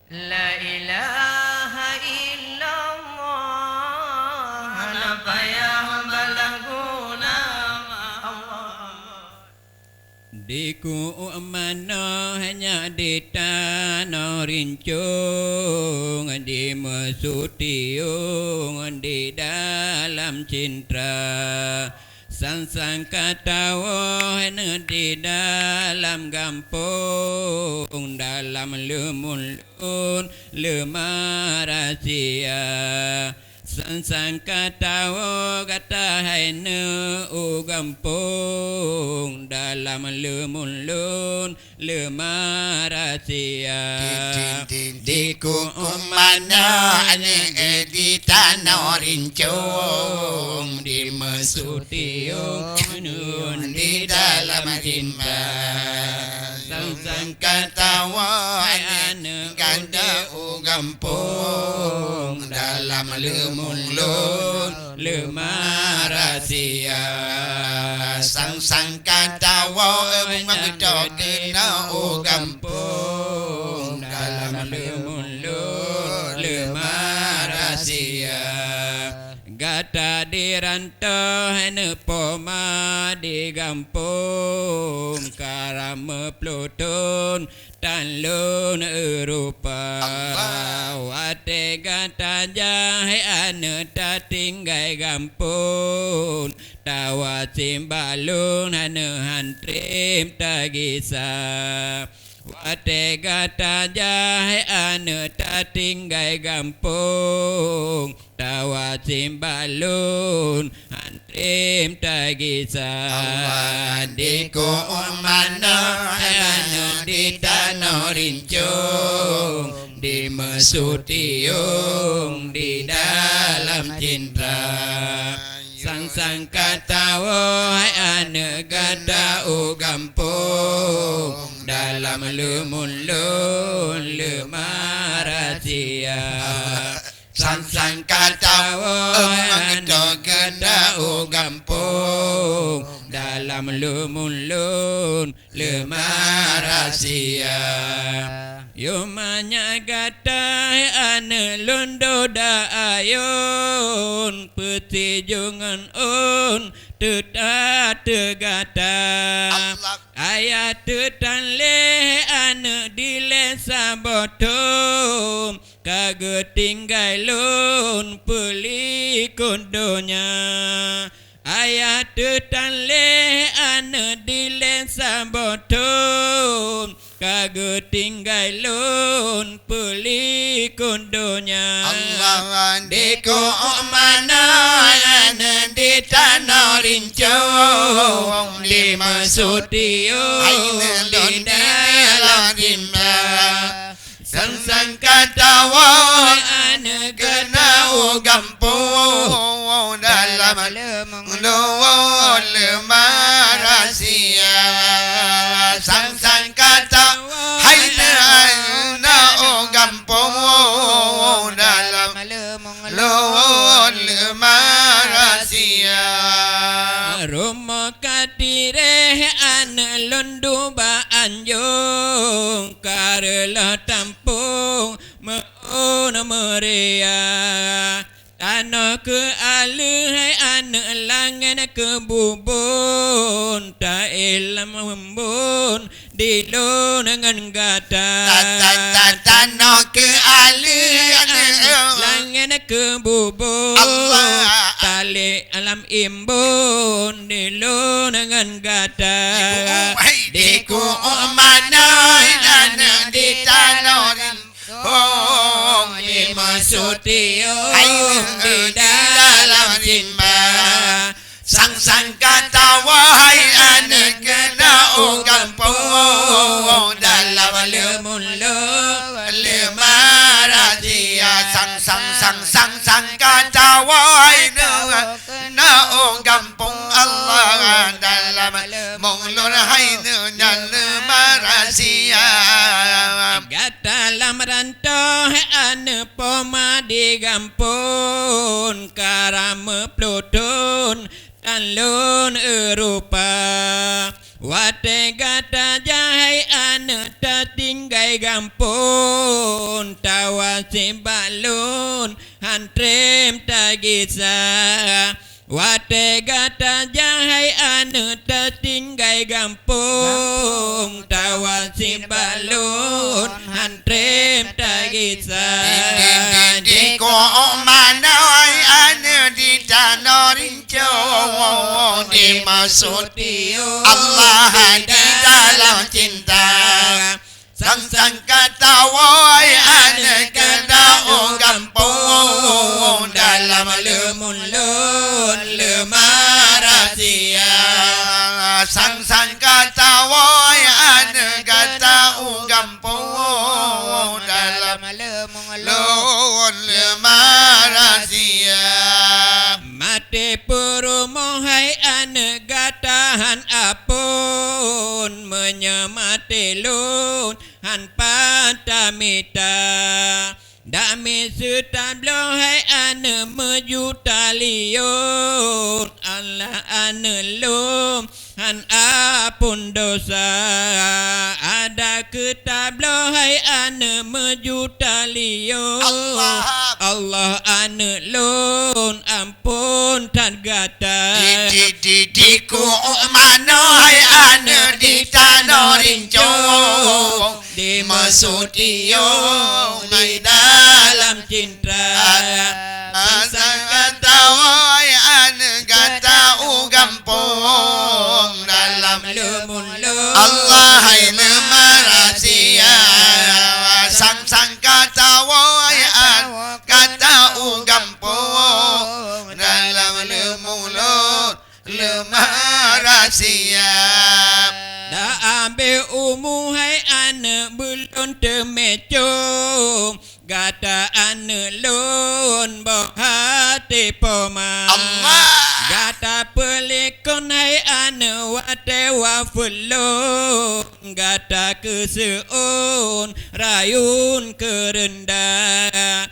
La ilaha illallah Napa yang balaguna Allah Diku mana hanya di tanah rincung di mesutiung di dalam cinta sang katawa di dalam gampung dalam lemun lemarasia sang katawa kata haine gampung dalam lemun lemarasia Diku mana di tanah rincung di mesutiung di dalam cinta sang katawa ganda gampung dalam lemun lemarasia sang katawa mengedok kena gampung dalam lemun lemarasia gata dirantau nepoma di gampung karama plutun tanlun Eropa wate gata jahe ane ta tinggai gampung tawa cimbalun ane hantrim tagisa wate gata jahe ane ta tinggai gampung tawa cimbalun hantrim tagisa Diku mana di tanah rincung di mesutiung di dalam cinta sang katawa ane gada gampung dalam lemun lemarasia sang katawa ane gada gampung dalam lemun lemarasia Yomanya gata ane londo da ayun peti jungan on teta tegata ayat tetan le ane dile sabotom kage tinggai lon peli kondonya ayat tetan le ane dile sabotom kage tinggai lon peli kondonya Allah diku mana di tanah rincung di mesutiung di dalam cinta sang katawa ane kena gampung dalam lemarasia sang katawa haina gampung dalam lemarasia Roma katire ane londu ba anjung karela tampung meona meria tanah ke alih ane langan ke bubun ta ilam membun di dengan gata tanah ke alih langan ke bubun tali alam imbun di dengan gata diku mana di tanah di mesutiung di dalam cinta sang katawa ane kena gampung dalam lemun lemarasia sang katawa ane kena gampung Allah dalam munglur hainu lemarasia dalam rantau ane poma di gampun karama plutun tanlun Eropa wate gata jahai ane ta tinggai gampun simbalun hantrem tagisa wate gata jahai ane tertinggai gampung tawa simbalun hantrem tagisa di ko manawai ane di tanah rinco dimasuti Allah di dalam cinta sang kata woi ane kena gampung dalam lemun lun lemarasia sang kata woi ane kata gampung dalam lun lemarasia mate perumohai ane gatahan apun menyemate lun han patamita dami setablohai ane mejuta liun Allah ane lum han apun dosa ada ketablohai ane mejuta liun Allah ane lun ampun tan gata di ku manoi ane di tanah rinco dimasuti di dalam cinta sang kata woi ane kata gampung dalam lemun Allah hai lemarasia sang kata woi ane kata gampung dalam lemarasia da ambil umuhai ane belum temecung gata ane lun bohati poma Allah gata pelikon hai ane wate wafulun gata keseun rayun kerendah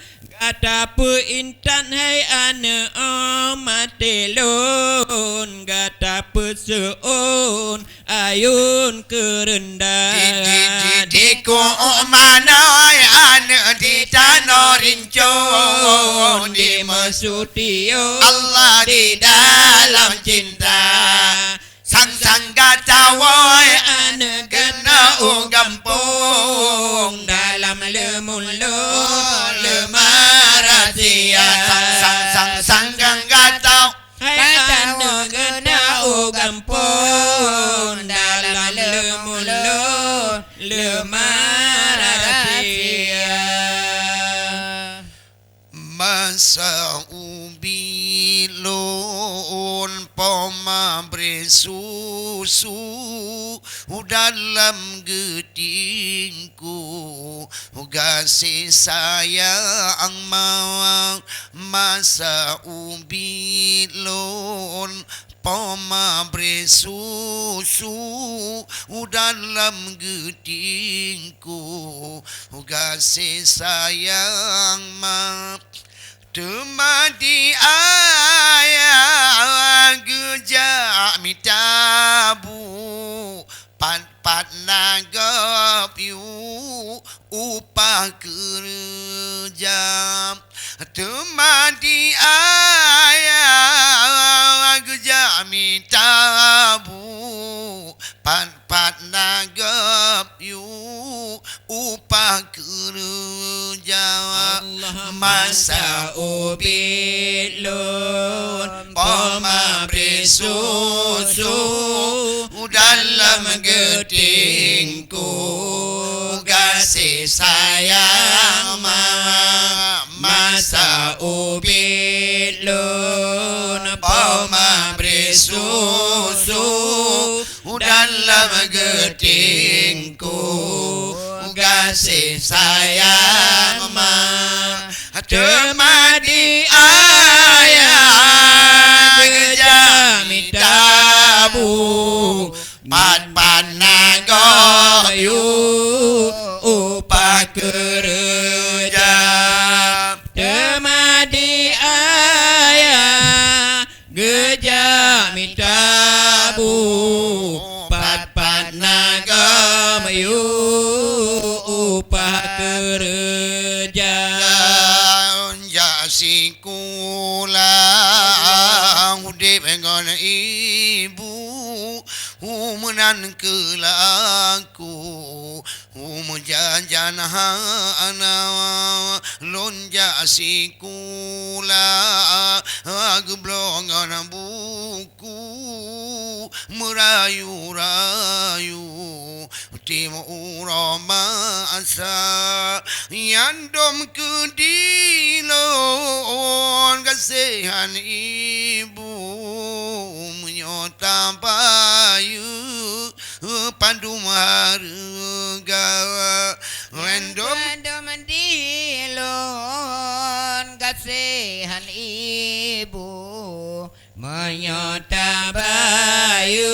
gata peintan hai ane matelun gata peseun ayun kerendah di ku manoi ane di tanah rinco dimasuti Allah di dalam cinta sang kata woi ane kena gampung dalam lemun lemarasia sang kata hai ane kena gampung dalam lemun lemarasia masa ubilun poma bersusu dalam gedingku kasih sayang mawang masa ubilun poma bersusu dalam gedingku kasih sayang ma temadi ayah gejak mitabu pat nagap yu upah kerja temadi ayah gejak mitabu pat nagap yu upah kerja masa ubilun poma bersusu dalam gedingku kasih sayang masa ubilun poma bersusu dalam gedingku kasih sayang temadi ayah gejami tabu pat nagayu upah kerja temadi ayah gejami tabu pat nagayu upah kerja nan kelaku mujajan hana lonja sikula geblongan buku merayu-rayu timur masa yandom kedilon kasihan ibu menyota bayu pandu marga random dilon kasihan ibu menyota bayu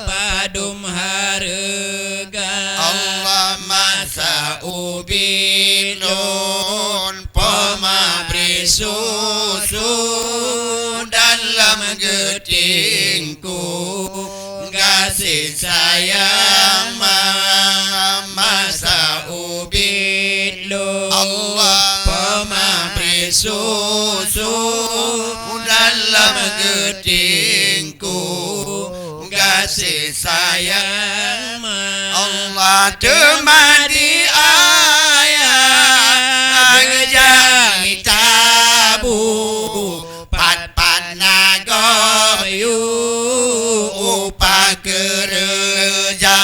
padum harga Allah masa ubilon pemabri susu dalam getingku kasih sayang masa ubilon Allah pemabri susu dalam getingku kasih sayang Allah temani ayah ngejami tabu pat nagoyu upah kerja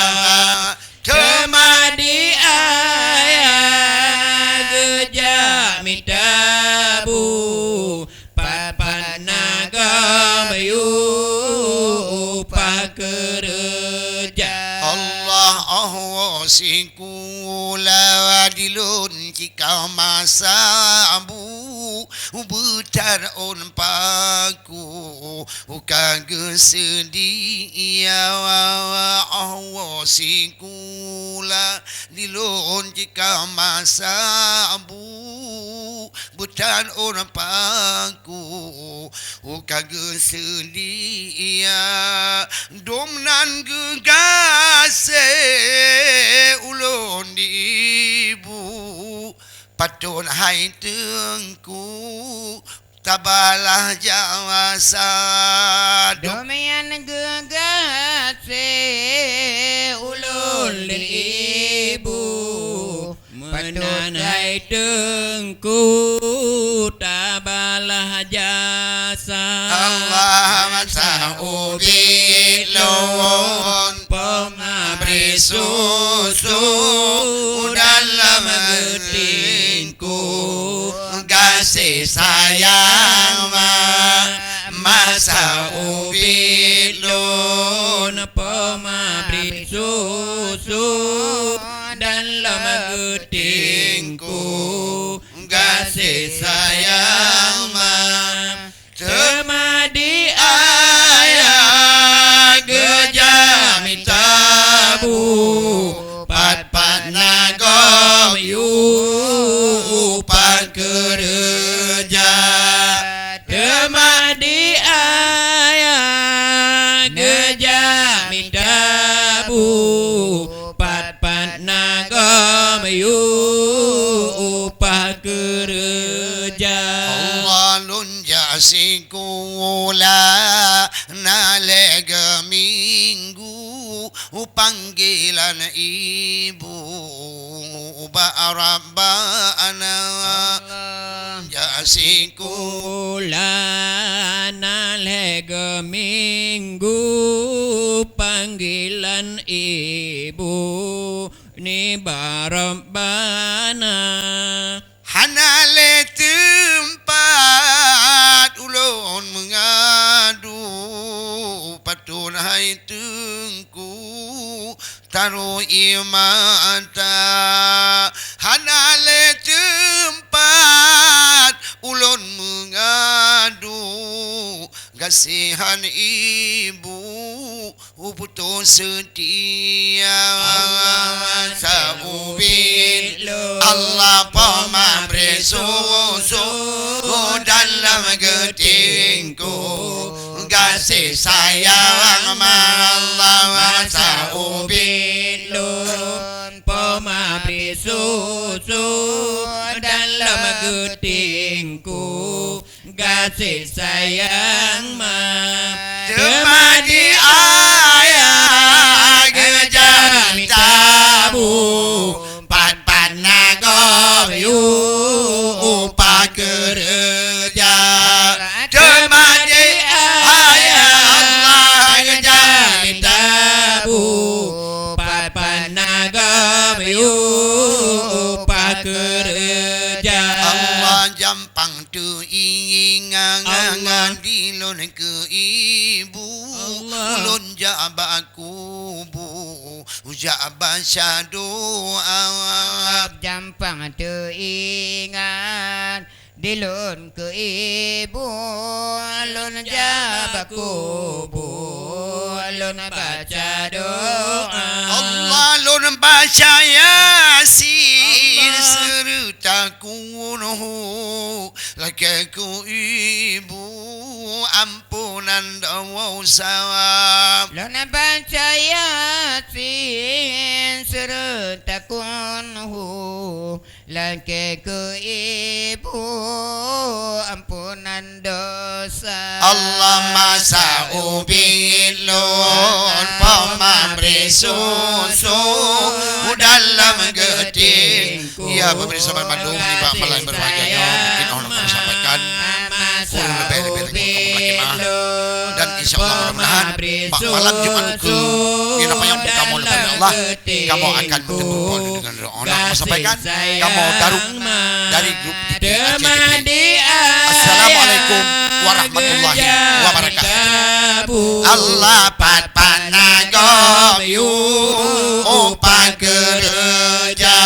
temani ayah ngejami tabu pat nagoyu upah kerja Allah sikula dilun jika masa abu butar on paku kagak sedia Allah sikula dilun jika masa abu butar on paku kagak sedia domnan gegase ulun di ibu patun hai tengku tabalah jawasa domian gegase ulun ibu menanai tengku tabalah jasa Allah masa ubilon pemabri susu dalam getingku kasih sayang masa ubilon pemabri susu dalam getingku kasih sayang temadi ayah gejami tabu pat nagom yu upah kerja temadi ayah gejami tabu pat nagom yu upah kerja Allah lunja sikula nalega minggu panggilan ibu Rabbana jasikula nalega minggu panggilan ibu ni Rabbana hanale tempat ulun mengadu patun hai tengku taruh imata hanale tempat ulun mengadu kasihan ibu putus setia saubin Allah pemabri susu dalam getingku kasih sayang Allah saubin pemabri susu dalam getingku kasih sayang temani ayah kerja. Allah jampang tu ingangan dilun ke ibu. Allah. Ulun jabak kubu jabak doa. Jampang teringat dilun ke ibu, lun jabak kubur, lun baca doa. Allah lun baca Yasin Allah. serta kunuhu lakaku ibu ampunan dosa. Lun baca Yasin serta kunhu laki ke ibu ampunan dosa. Allah masa ubilun pemabri susu dalam getingku. Ya pemirsa Bandung ini Pak Malai berbahagia mungkin orang akan sampaikan kurang lebih dan insya Allah mudah-mudahan Pak malam Jumat ke ini apa yang kamu lepas Allah kamu akan bertemu dengan orang akan sampaikan kamu dari grup Assalamualaikum warahmatullahi wabarakatuh. Allah pat panagom yu upa kerja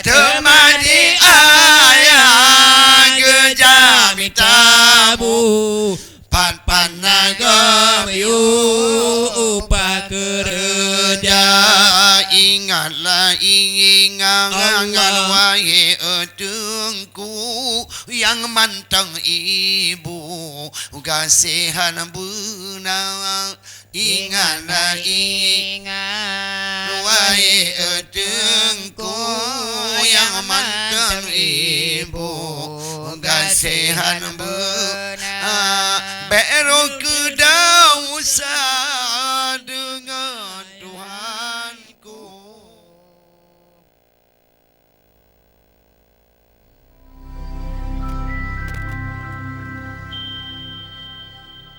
temadi ayah kerja mitabu pat panagom yu upa kerja. Ingatlah ingat wahai etengku yang mantang ibu kasihan benar. Ingatlah ingat wahai etengku yang mantang ibu kasihan benar. Beru kedausa